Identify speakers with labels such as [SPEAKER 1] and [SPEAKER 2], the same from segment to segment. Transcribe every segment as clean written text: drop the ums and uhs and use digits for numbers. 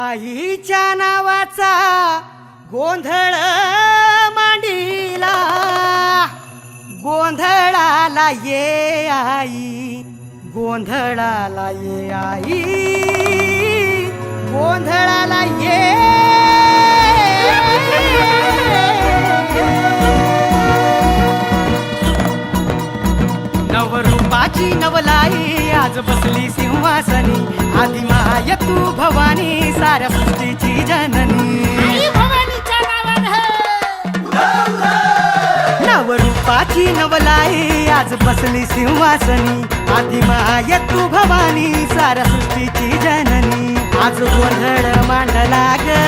[SPEAKER 1] आईच्या नावाचा गोंधळ मांडीला, गोंधळाला ये आई, गोंधळाला ये आई, गोंधळाला ये। नवरूपाची नवलाई आज बसली सिंहासनी, आदि माय तू भवानी साऱ्या सृष्टीची जननी। नवरूपाची नवलाई आज बसली सिंहासनी, आदि माय तू भवानी साऱ्या सृष्टीची जननी। आज गोंधळ मांडला ग,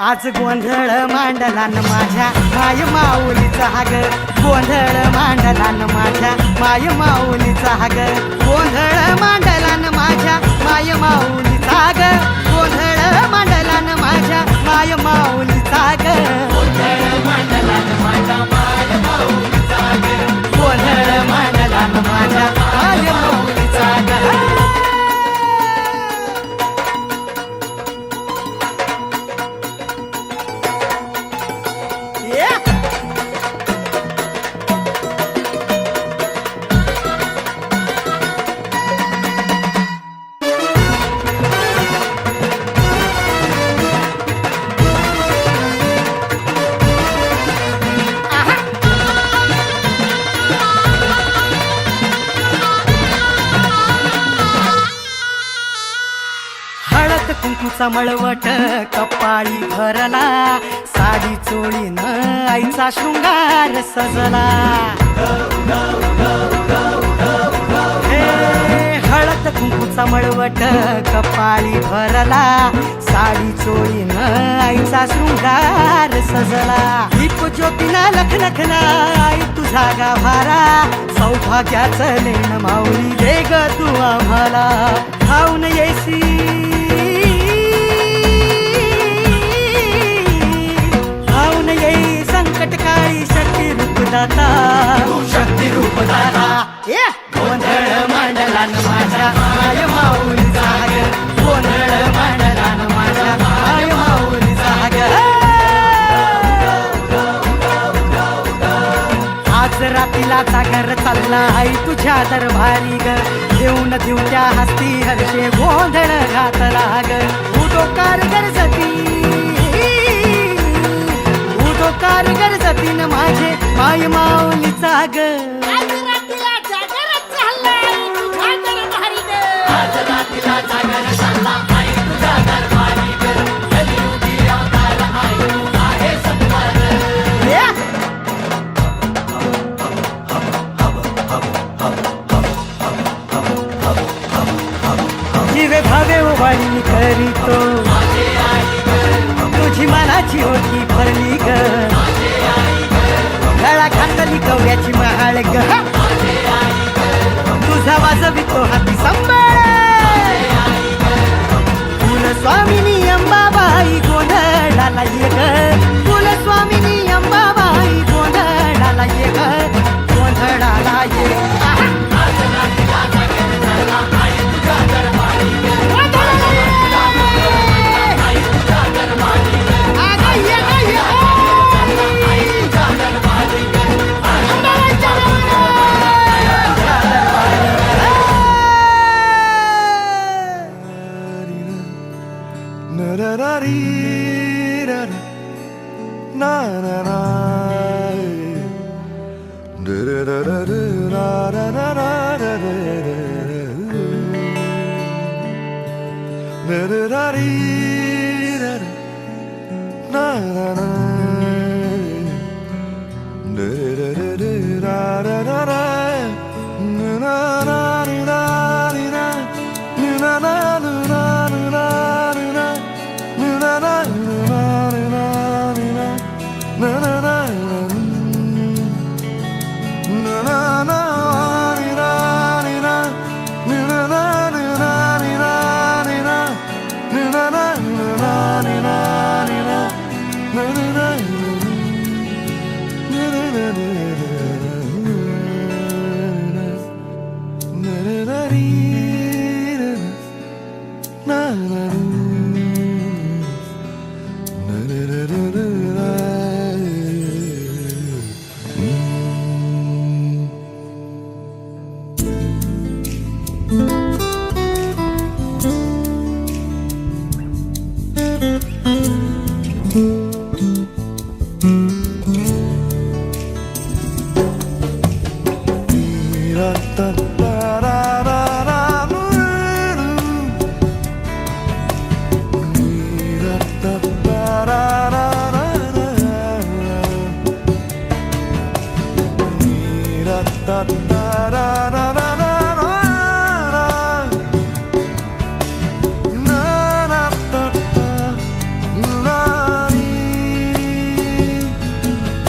[SPEAKER 1] आज गोंधळ मांडला न माझ्या माय माऊलीचा ग, गोंधळ मांडला न माझ्या माय माऊलीचा ग, गोंधळ मांडला न माझ्या माय माऊलीचा ग, गोंधळ मांडला न माझ्या माय माऊलीचा ग, गोंधळ मांडला न माझ्या माय माऊलीचा ग, गोंधळ मांडला न माझ्या माय माऊलीचा ग। कुंकूचा मळवट कपाळी भरला, साडी चोळीन आईचा शृंगार सजला। हळद कुंकूचा मळवट कपाळी भरला, साडी चोळीन आईचा शृंगार सजला। दीप ज्योतीना लखलखना आई तुझा गाभारा, सौभाग्याचं लेण माऊली दे ग तू आम्हाला। खाऊन येसी संकटकाळी शक्ती रूपदाता, शक्ती रूपदाता। गोंधळ मांडला न माझ्या माय माऊलीचा ग, गोंधळ मांडला न माझ्या माय माऊलीचा ग। आज रातीला जागर चालला आई तुझ्या दरबारी ग, देऊन देऊ त्या हस्ती हर्षे गोंधळ घातला ग। उदोकार गरजती कारगर जतीन माझे माय माऊलीचा ग, आज रातीला जागर चालला आई तुझ्या दरबारी ग, आज रातीला जागर चालला आई तुझ्या दरबारी ग। कलियुगी अवतार आई तू आहे सत्वर। जीवे भावे ओवाळी मी करीतो, तुझी मनाची होती भरली ग, गळा घातली कवड्याची महाळ ग, तुझा वाजवितो हाती संबळ। कुलस्वामिनी अंबाबाई गोंधळाला ये ग, कुलस्वामिनी अंबाबाई गोंधळाला ये ग, गोंधळाला ये।
[SPEAKER 2] na na na na na na na na da da da da